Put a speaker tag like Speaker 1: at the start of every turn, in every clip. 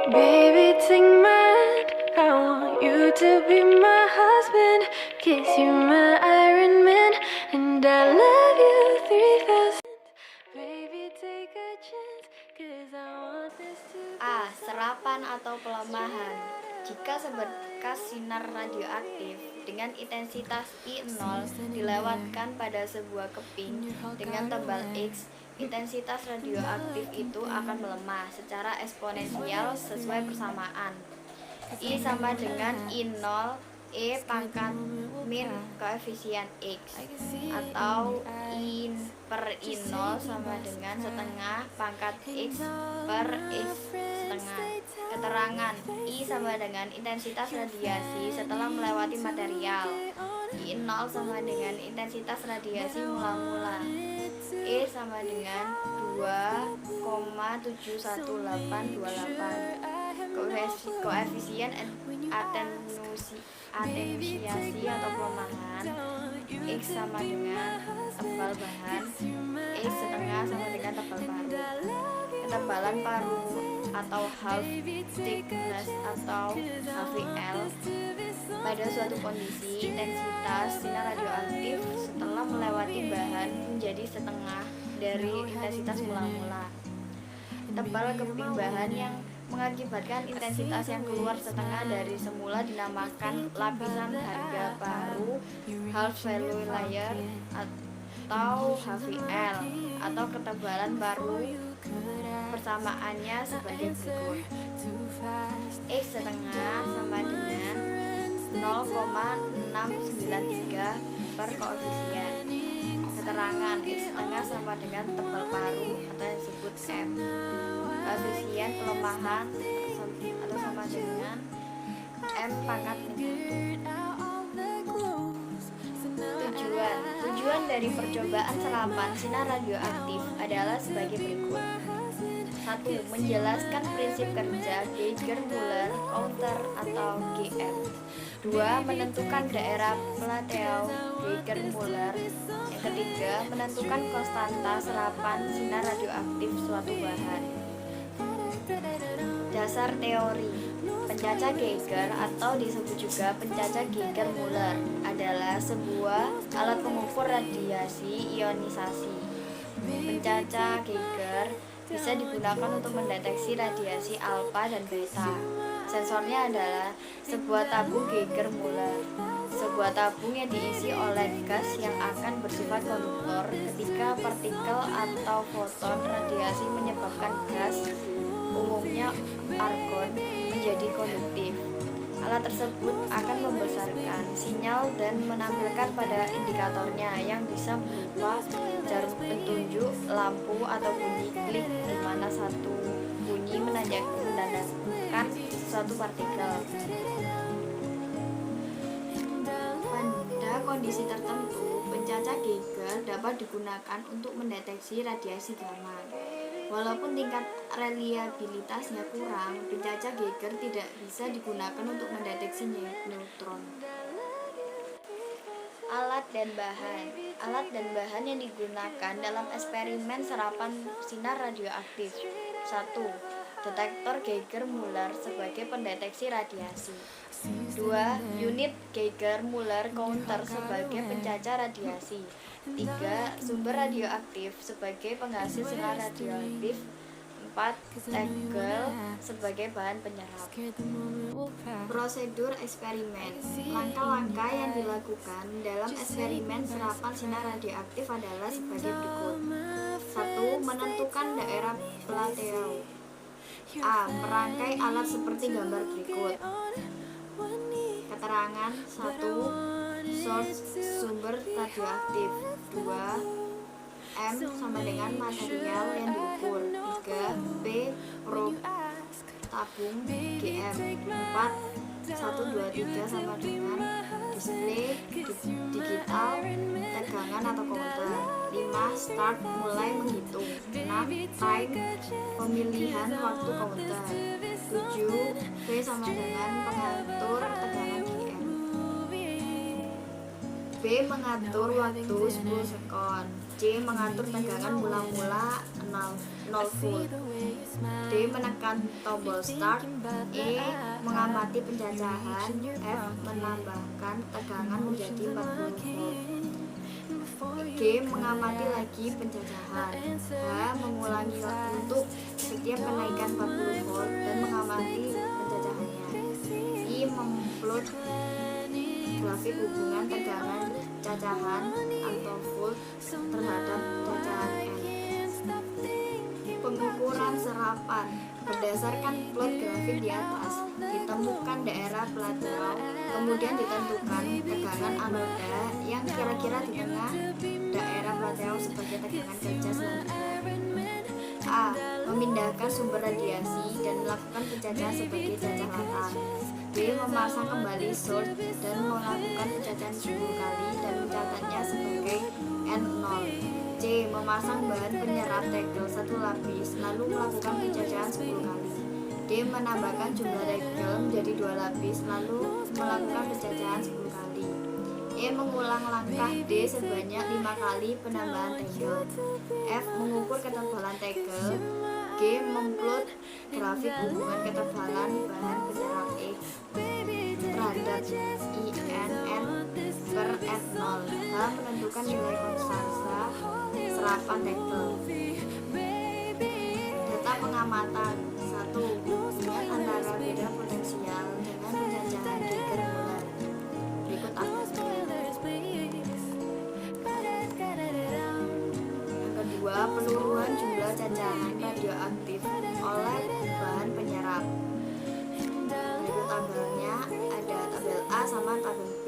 Speaker 1: Baby, take my hand. I want you to be my husband. Kiss you, my Iron Man. And I love you 3000. Baby, take a chance. Cause I want this to
Speaker 2: A. Serapan atau pelemahan. Jika seberkas sinar radioaktif dengan intensitas I0 dilewatkan pada sebuah keping dengan tebal X, intensitas radioaktif itu akan melemah secara eksponensial sesuai persamaan. I sama dengan I0 E pangkat min koefisien X, atau I per I0 sama dengan setengah pangkat X per X setengah. Keterangan I sama dengan intensitas radiasi setelah melewati material. I0 sama dengan intensitas radiasi mula-mula. E sama dengan 2,71828. Koefisien atenuasi atau pelemahan X sama dengan tebal bahan, X setengah sama dengan tebal paru. Ketebalan paru atau half thickness atau HVL. Pada suatu kondisi, intensitas sinar radioaktif setelah melewati bahan menjadi setengah dari intensitas mula-mula. Tebal keping bahan yang mengakibatkan intensitas yang keluar setengah dari semula dinamakan lapisan harga paru, half value layer, atau HVL, atau ketebalan paru. Persamaannya sebagai berikut: X setengah sama dengan 0,693 per koefisien. Keterangan X setengah sama dengan tebal paru atau yang disebut M. Koefisien pelemahan atau sama dengan M pangkat min 1. Tujuan dari percobaan serapan sinar radioaktif adalah sebagai berikut. 1. Menjelaskan prinsip kerja Geiger-Müller counter atau GM. 2. Menentukan daerah Plateau Geiger-Müller. Yang ketiga, menentukan konstanta serapan sinar radioaktif suatu bahan. Dasar teori. Pencacah Geiger atau disebut juga pencacah Geiger-Müller adalah sebuah alat pengukur radiasi ionisasi. Pencacah Geiger bisa digunakan untuk mendeteksi radiasi alfa dan beta. Sensornya adalah sebuah tabung Geiger-Müller, sebuah tabung yang diisi oleh gas yang akan bersifat konduktor ketika partikel atau foton radiasi menyebabkan gas, umumnya argon, menjadi konduktif. Alat tersebut akan membesarkan sinyal dan menampilkan pada indikatornya yang bisa berupa jarum petunjuk, lampu, atau bunyi klik, di mana satu bunyi menandakan suatu partikel. Pada kondisi tertentu, pencacah Geiger dapat digunakan untuk mendeteksi radiasi gamma. Walaupun tingkat reliabilitasnya kurang, pencacah Geiger tidak bisa digunakan untuk mendeteksi neutron. Alat dan bahan. Alat dan bahan yang digunakan dalam eksperimen serapan sinar radioaktif. 1. Detektor Geiger-Müller sebagai pendeteksi radiasi. 2. Unit Geiger-Müller counter sebagai pencacah radiasi. 3. Sumber radioaktif sebagai penghasil sinar radioaktif. 4. Tegel sebagai bahan penyerap. Prosedur eksperimen. Langkah-langkah yang dilakukan dalam eksperimen serapan sinar radioaktif adalah sebagai berikut. 1. Menentukan daerah Plateau. A. Merangkai alat seperti gambar berikut. Keterangan. 1. Source sumber radioaktif. 2. M sama dengan material yang diukur. 3. P probe tabung GM. 4. 1, 2, 3 sama dengan display digital tegangan atau counter. 5. Start mulai menghitung. 6. Time pemilihan waktu counter. 7. V sama dengan pengatur tegangan GM. B mengatur waktu 10 sekon. C mengatur tegangan mula-mula 0 volt. D. Menekan tombol start. E. Mengamati pencacahan. F. Menambahkan tegangan menjadi 40 volt. G. Mengamati lagi pencacahan. H. Mengulangi untuk setiap kenaikan 40 volt dan mengamati pencacahannya. I. Memplot grafik hubungan tegangan cacahan atau volt terhadap cacahan N. Pengukuran serapan. Berdasarkan plot grafik di atas, ditemukan daerah plateau, kemudian ditentukan tegangan anoda yang kira-kira di tengah daerah plateau sebagai tegangan kerja selanjutnya. A. Memindahkan sumber radiasi dan melakukan pencacahan sebagai cacah latar. B. Memasang kembali source dan melakukan pencacahan 10 kali dan mencatatnya sebagai N0. C. Memasang bahan penyerap tegel 1 lapis lalu melakukan pencacahan 10 kali. D. Menambahkan jumlah tegel menjadi 2 lapis lalu melakukan pencacahan 10 kali. E. Mengulang langkah D sebanyak 5 kali penambahan tegel. F. Mengukur ketebalan tegel. G. Memplot grafik hubungan ketebalan bahan penyerap X terhadap INN per N0. H. Menentukan nilai konstanta serapan tegel. Data pengamatan. 1. Hubungan antara beda potensial dengan pencacahan Geiger Muller. Berikut tabelnya. Yang kedua, peluruhan jumlah cacahan radioaktif oleh bahan penyerap. Berikut tabelnya, ada tabel A sama tabel B.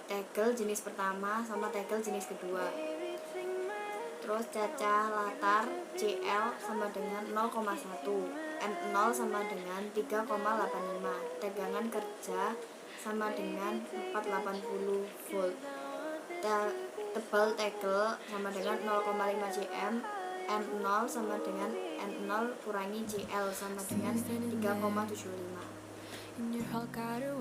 Speaker 2: Tegel jenis pertama sama tegel jenis kedua. Terus cacah latar CL sama dengan 0,1, N0 sama dengan 3,85, tegangan kerja sama dengan 480 volt. Tebal tegel sama dengan 0,5 cm, N0 sama dengan N0 kurangi CL sama dengan 3,75.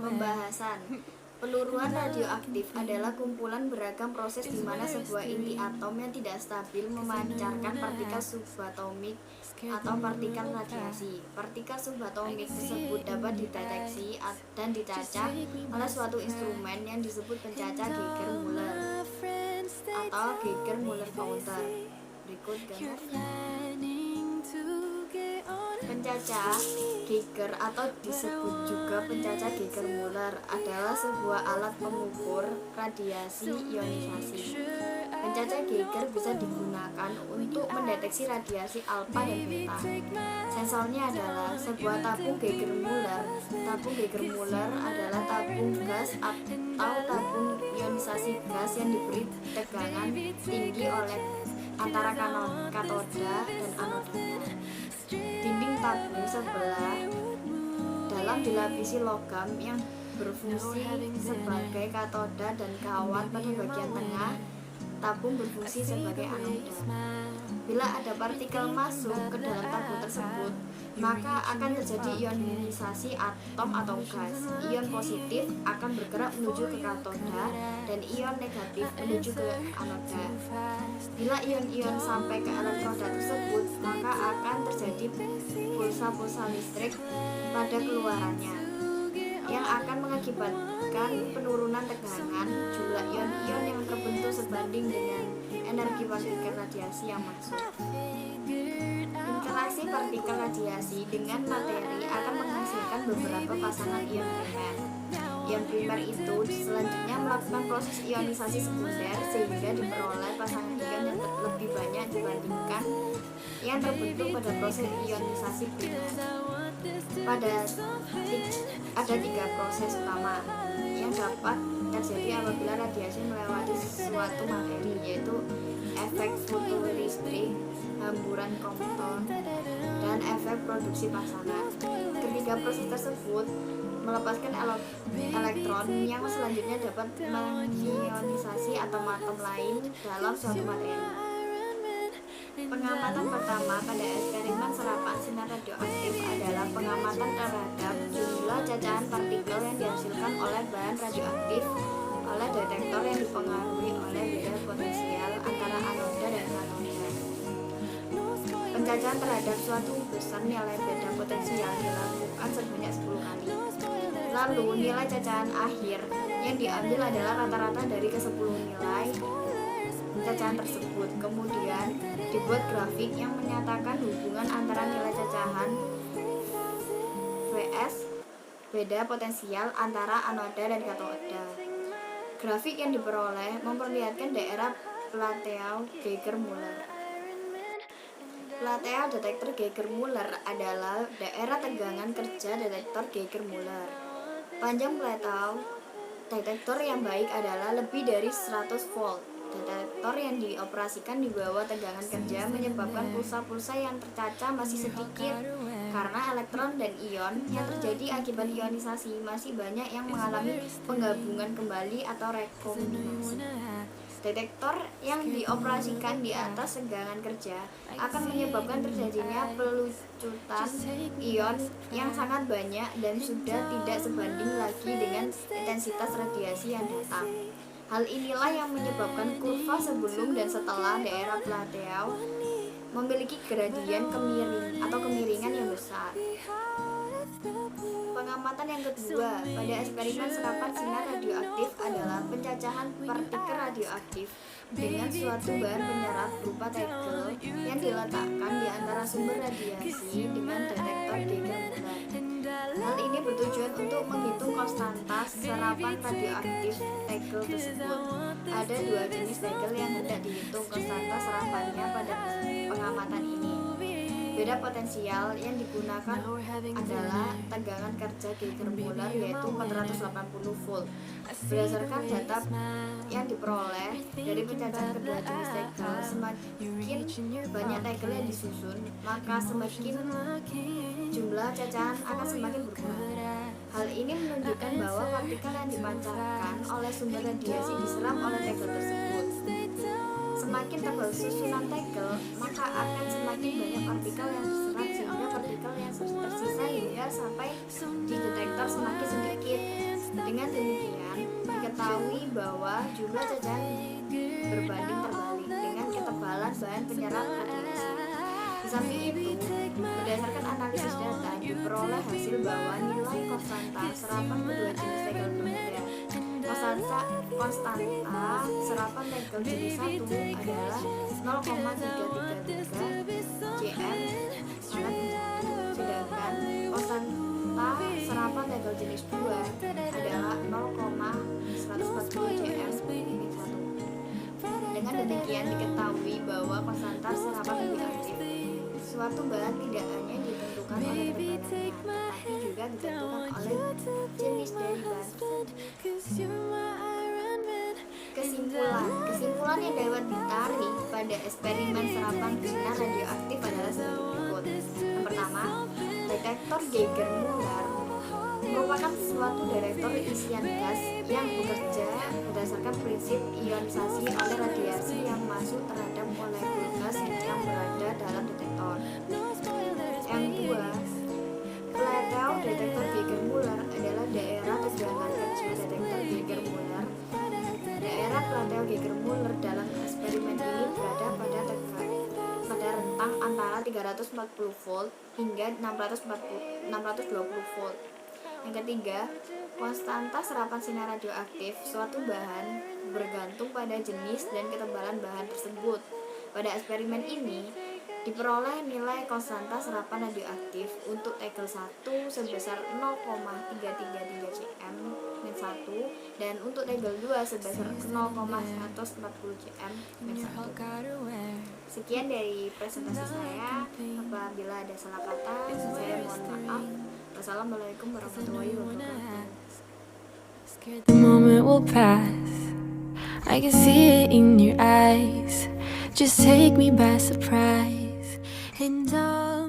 Speaker 2: Pembahasan. Peluruhan radioaktif adalah kumpulan beragam proses di mana sebuah inti atom yang tidak stabil memancarkan partikel subatomik atau partikel radiasi. Partikel subatomik tersebut dapat dideteksi dan dicacah oleh suatu instrumen yang disebut pencacah Geiger-Müller atau Geiger-Müller counter. Berikut gambarnya. Pencacah Geiger atau disebut juga pencacah Geiger-Müller adalah sebuah alat pengukur radiasi ionisasi. Pencacah Geiger bisa digunakan untuk mendeteksi radiasi alfa dan beta. Sensornya adalah sebuah tabung Geiger-Müller. Tabung Geiger-Müller adalah tabung gas atau tabung ionisasi gas yang diberi tegangan tinggi oleh antara katoda dan anodanya. Dinding tabung sebelah dalam dilapisi logam yang berfungsi sebagai katoda dan kawat pada bagian tengah tabung berfungsi sebagai anoda. Bila ada partikel masuk ke dalam tabung tersebut, maka akan terjadi ionisasi atom atau gas. Ion positif akan bergerak menuju ke katoda dan ion negatif menuju ke anoda. Bila ion-ion sampai ke elektroda tersebut, maka akan terjadi pulsa-pulsa listrik pada keluarannya yang akan mengakibatkan penurunan tegangan. Jumlah ion-ion yang terbentuk sebanding dengan energi partikel radiasi yang masuk. Interaksi partikel radiasi dengan materi akan menghasilkan beberapa pasangan ion primer. Ion primer itu selanjutnya melakukan proses ionisasi sekunder sehingga diperoleh pasangan ion yang lebih banyak dibandingkan yang terbentuk pada proses ionisasi primer. Ada 3 proses utama yang dapat terjadi apabila radiasi melewati suatu materi, yaitu efek fotoelektrik, hamburan Compton, dan efek produksi pasangan. Ketiga proses tersebut melepaskan elektron yang selanjutnya dapat mengionisasi atom-atom lain dalam suatu materi. Pengamatan pertama pada eksperimen serapan sinar radioaktif adalah pengamatan terhadap jumlah cacahan partikel yang dihasilkan oleh bahan radioaktif oleh detektor yang dipengaruhi oleh beda potensial antara anoda dan katoda. Pencacahan terhadap suatu besar nilai beda potensial dilakukan sebanyak 10 kali. Lalu nilai cacahan akhir yang diambil adalah rata-rata dari ke-10 nilai cacahan tersebut. Kemudian dibuat grafik yang menyatakan hubungan antara nilai cacahan vs beda potensial antara anoda dan katoda. Grafik yang diperoleh memperlihatkan daerah Plateau-Geiger-Müller. Plateau detektor Geiger-Müller adalah daerah tegangan kerja detektor Geiger-Müller. Panjang Plateau detektor yang baik adalah lebih dari 100 volt. Detektor yang dioperasikan di bawah tegangan kerja menyebabkan pulsa-pulsa yang tercacah masih sedikit karena elektron dan ion yang terjadi akibat ionisasi masih banyak yang mengalami penggabungan kembali atau rekombinasi. Detektor yang dioperasikan di atas tegangan kerja akan menyebabkan terjadinya pelucutan ion yang sangat banyak dan sudah tidak sebanding lagi dengan intensitas radiasi yang datang. Hal inilah yang menyebabkan kurva sebelum dan setelah daerah Plateau memiliki gradien kemiringan yang besar. Pengamatan yang kedua pada eksperimen serapan sinar radioaktif adalah pencacahan partikel radioaktif dengan suatu bahan penyerap berupa tegel yang diletakkan di antara sumber radiasi dengan detektor Geiger-Müller. Hal ini bertujuan untuk menghitung konstanta serapan radioaktif tegel tersebut. Ada 2 jenis tegel yang hendak dihitung konstanta serapannya pada pengamatan ini. Beda potensial yang digunakan adalah tegangan kerja Geiger-Müller yaitu 480 volt. Berdasarkan data yang diperoleh dari pencacahan kedua jenis tegel, semakin banyak tegel yang disusun, maka semakin jumlah cacahan akan semakin berkurang. Hal ini menunjukkan bahwa partikel yang dipancarkan oleh sumber radiasi diserap oleh tegel tersebut. Semakin tebal susunan tegel, maka akan semakin banyak partikel yang diserap sehingga partikel yang tersisa hingga sampai di detektor semakin sedikit. Dengan demikian, diketahui bahwa jumlah cacahan berbanding terbalik dengan ketebalan bahan penyerap radiasi. Di samping itu, berdasarkan analisis data, diperoleh hasil bahwa nilai konstanta serapan kedua jenis tegel berbeda. Konstanta serapan tegel jenis 1 adalah 0,333 Jm, sedangkan konstanta serapan tegel jenis 2 adalah 0,140 Jm. Dengan demikian diketahui bahwa konstanta serapan radioaktif suatu bahan tidak hanya ditentukan oleh tebalannya, tetapi juga ditentukan oleh jenis dari bahan tersebut. Kesimpulan yang dapat ditarik pada eksperimen serapan sinar radioaktif adalah sebagai berikut. Yang pertama, detektor Geiger-Müller merupakan suatu detektor isian gas yang bekerja berdasarkan prinsip ionisasi oleh radiasi yang masuk terhadap molekul gas yang berada dalam detektor. Yang kedua, Plateau detektor Geiger-Müller adalah daerah tegangan kerja detektor Geiger-Müller. Daerah Plateau Geiger-Müller dalam eksperimen ini berada pada rentang antara 340 volt hingga 620 volt. Yang ketiga, konstanta serapan sinar radioaktif suatu bahan bergantung pada jenis dan ketebalan bahan tersebut. Pada eksperimen ini, diperoleh nilai konstanta serapan radioaktif untuk tegel 1 sebesar 0,333 Cm min 1 dan untuk tegel 2 sebesar 0,140 Cm min 1. Sekian dari presentasi saya. Apabila ada salah kata, saya mohon maaf. Wassalamualaikum warahmatullahi wabarakatuh.
Speaker 1: The moment will pass. I can see it in your eyes. Just take me by surprise. And all